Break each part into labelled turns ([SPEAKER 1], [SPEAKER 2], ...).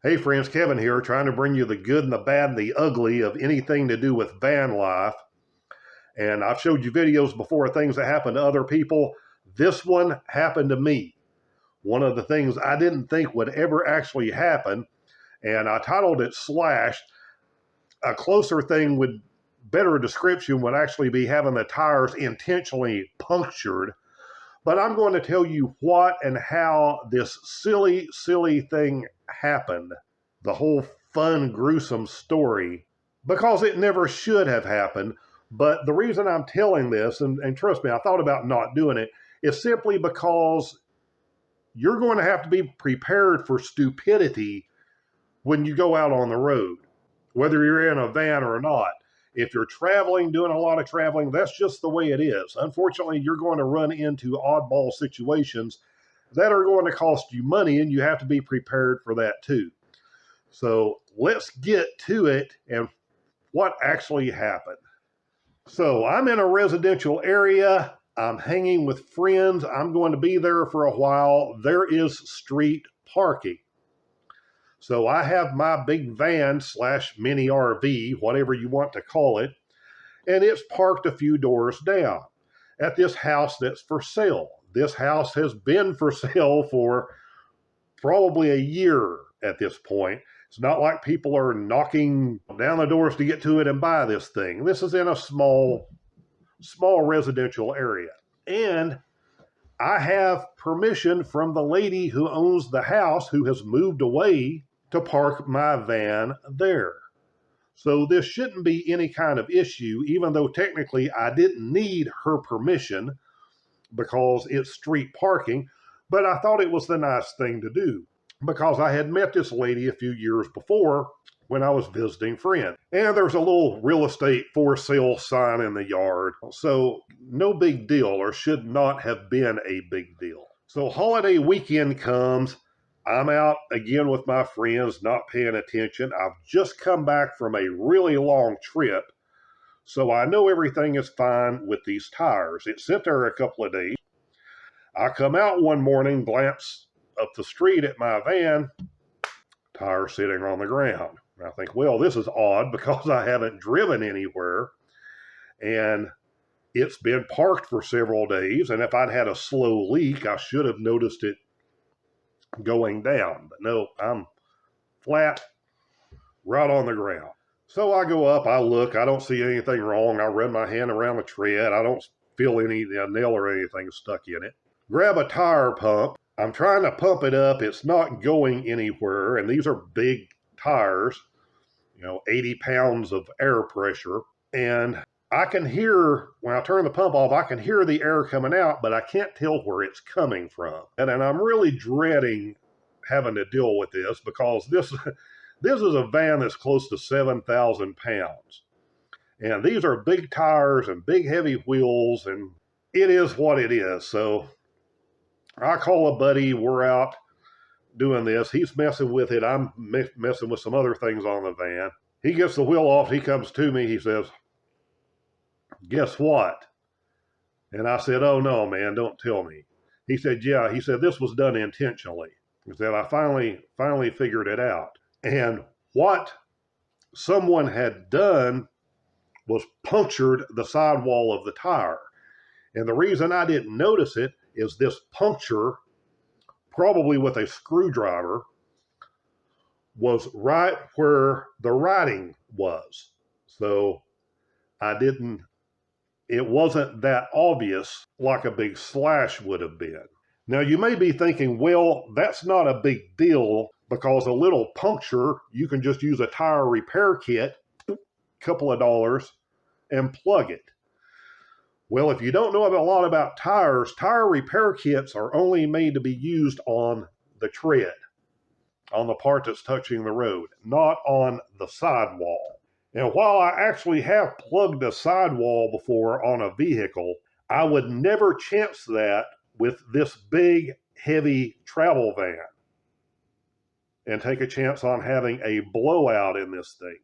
[SPEAKER 1] Hey friends, Kevin here, trying to bring you the good and the bad and the ugly of anything to do with van life. And I've showed you videos before of things that happen to other people. This one happened to me. One of the things I didn't think would ever actually happen, and I titled it Slashed. A closer thing would, better description would actually be having the tires intentionally punctured. But I'm going to tell you what and how this silly thing happened. The whole fun, gruesome story, because it never should have happened. But the reason I'm telling this, and trust me, I thought about not doing it, is simply because you're going to have to be prepared for stupidity when you go out on the road, whether you're in a van or not. If you're traveling, doing a lot of traveling, that's just the way it is. Unfortunately, you're going to run into oddball situations that are going to cost you money, and you have to be prepared for that too. So let's get to it and what actually happened. So I'm in a residential area. I'm hanging with friends. I'm going to be there for a while. There is street parking. So I have my big van / mini RV, whatever you want to call it, and it's parked a few doors down at this house that's for sale. This house has been for sale for probably a year at this point. It's not like people are knocking down the doors to get to it and buy this thing. This is in a small residential area. And I have permission from the lady who owns the house, who has moved away, to park my van there. So this shouldn't be any kind of issue, even though technically I didn't need her permission because it's street parking. But I thought it was the nice thing to do because I had met this lady a few years before when I was visiting friends. And there's a little real estate for sale sign in the yard. So no big deal, or should not have been a big deal. So holiday weekend comes. I'm out again with my friends, not paying attention. I've just come back from a really long trip, so I know everything is fine with these tires. It sat there a couple of days. I come out one morning, glance up the street at my van, tire sitting on the ground. And I think, well, this is odd because I haven't driven anywhere, and it's been parked for several days, and if I'd had a slow leak, I should have noticed it going down. But no, I'm flat, right on the ground. So I go up, I look, I don't see anything wrong. I run my hand around the tread. I don't feel any nail or anything stuck in it. Grab a tire pump. I'm trying to pump it up. It's not going anywhere. And these are big tires, 80 pounds of air pressure. And I can hear, when I turn the pump off, I can hear the air coming out, but I can't tell where it's coming from. And I'm really dreading having to deal with this because this is a van that's close to 7,000 pounds. And these are big tires and big heavy wheels, and it is what it is. So I call a buddy. We're out doing this. He's messing with it. I'm messing with some other things on the van. He gets the wheel off. He comes to me. He says, "Guess what?" And I said, "Oh no, man, don't tell me." He said, "Yeah." He said, "This was done intentionally." He said, "I finally figured it out." And what someone had done was punctured the sidewall of the tire. And the reason I didn't notice it is this puncture, probably with a screwdriver, was right where the writing was. So it wasn't that obvious like a big slash would have been. Now you may be thinking, well, that's not a big deal because a little puncture, you can just use a tire repair kit, couple of dollars, and plug it. Well, if you don't know a lot about tires, tire repair kits are only made to be used on the tread, on the part that's touching the road, not on the sidewall. And while I actually have plugged a sidewall before on a vehicle, I would never chance that with this big, heavy travel van and take a chance on having a blowout in this thing.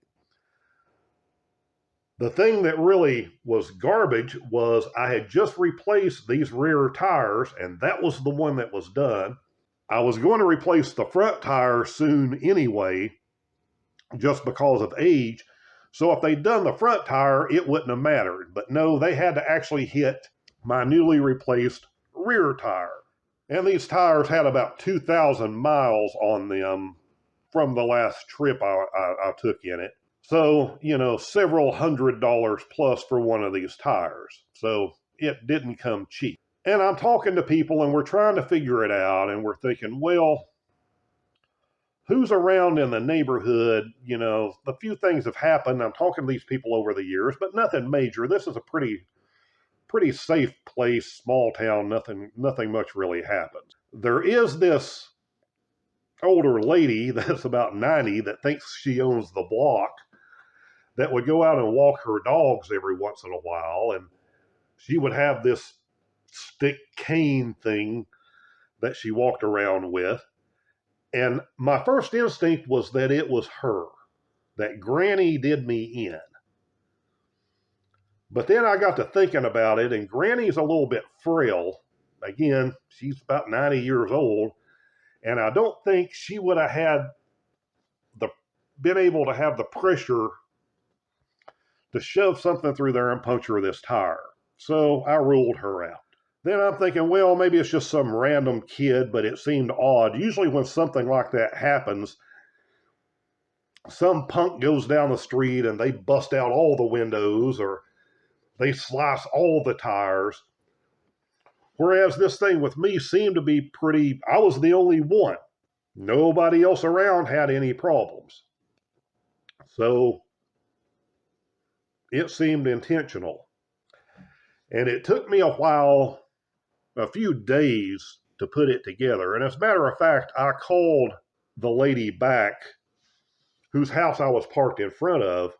[SPEAKER 1] The thing that really was garbage was I had just replaced these rear tires, and that was the one that was done. I was going to replace the front tire soon anyway, just because of age. So if they'd done the front tire, it wouldn't have mattered. But no, they had to actually hit my newly replaced rear tire. And these tires had about 2,000 miles on them from the last trip I took in it. So, several $100s plus for one of these tires. So it didn't come cheap. And I'm talking to people and we're trying to figure it out. And we're thinking, well, who's around in the neighborhood? The few things have happened. I'm talking to these people over the years, but nothing major. This is a pretty safe place, small town. Nothing much really happens. There is this older lady that's about 90 that thinks she owns the block that would go out and walk her dogs every once in a while, and she would have this stick cane thing that she walked around with. And my first instinct was that it was her, that Granny did me in. But then I got to thinking about it, and Granny's a little bit frail. Again, she's about 90 years old, and I don't think she would have been able to have the pressure to shove something through there and puncture this tire. So I ruled her out. Then I'm thinking, well, maybe it's just some random kid, but it seemed odd. Usually when something like that happens, some punk goes down the street and they bust out all the windows or they slice all the tires. Whereas this thing with me seemed to be I was the only one. Nobody else around had any problems. So it seemed intentional. And it took me a few days to put it together. And as a matter of fact, I called the lady back whose house I was parked in front of,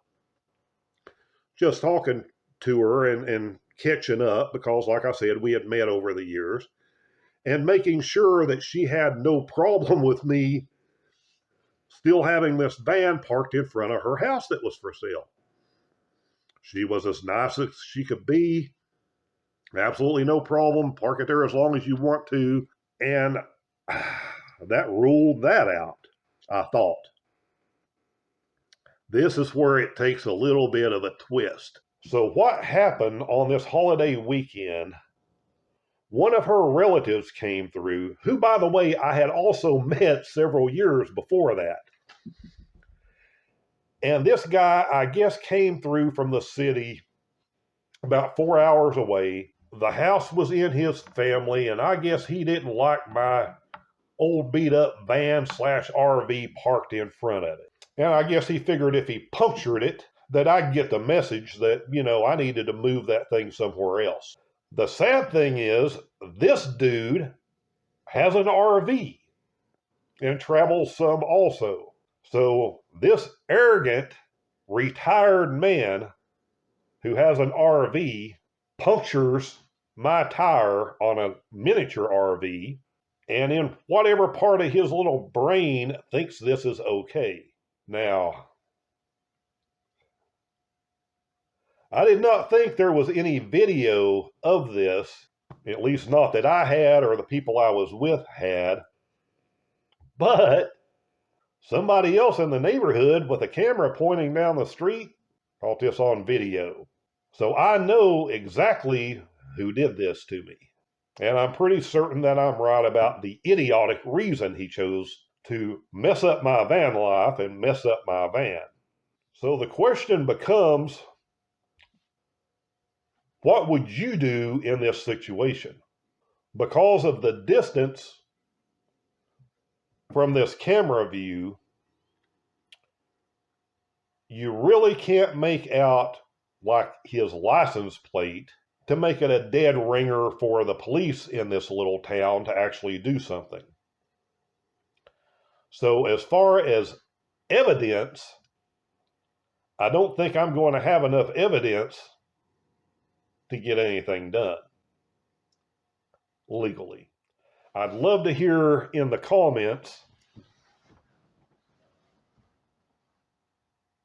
[SPEAKER 1] just talking to her and catching up because, like I said, we had met over the years, and making sure that she had no problem with me still having this van parked in front of her house that was for sale. She was as nice as she could be. Absolutely no problem. Park it there as long as you want to. And that ruled that out, I thought. This is where it takes a little bit of a twist. So what happened on this holiday weekend, one of her relatives came through, who, by the way, I had also met several years before that. And this guy, I guess, came through from the city about 4 hours away. The house was in his family, and I guess he didn't like my old beat-up van/RV parked in front of it. And I guess he figured if he punctured it, that I'd get the message that, I needed to move that thing somewhere else. The sad thing is, this dude has an RV and travels some also. So this arrogant, retired man who has an RV punctures my tire on a miniature RV, and in whatever part of his little brain thinks this is okay. Now, I did not think there was any video of this, at least not that I had or the people I was with had, but somebody else in the neighborhood with a camera pointing down the street caught this on video. So I know exactly who did this to me. And I'm pretty certain that I'm right about the idiotic reason he chose to mess up my van life and mess up my van. So the question becomes, what would you do in this situation? Because of the distance from this camera view, you really can't make out like his license plate to make it a dead ringer for the police in this little town to actually do something. So as far as evidence, I don't think I'm going to have enough evidence to get anything done legally. I'd love to hear in the comments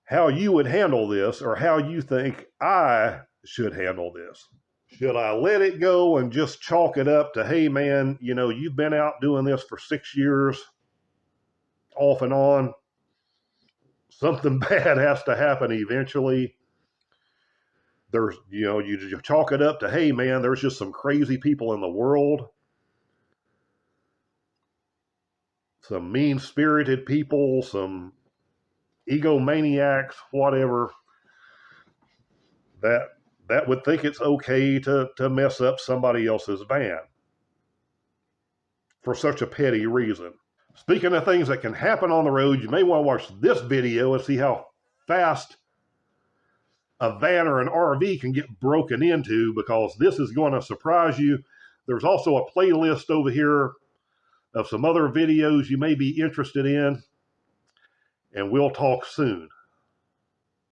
[SPEAKER 1] how you would handle this or how you think I should handle this. Should I let it go and just chalk it up to, hey man, you know, you've been out doing this for 6 years off and on. Something bad has to happen eventually. There's, you know, you chalk it up to, hey man, there's just some crazy people in the world. Some mean-spirited people, some egomaniacs, whatever, that would think it's okay to mess up somebody else's van for such a petty reason. Speaking of things that can happen on the road, you may want to watch this video and see how fast a van or an RV can get broken into, because this is going to surprise you. There's also a playlist over here of some other videos you may be interested in, and we'll talk soon.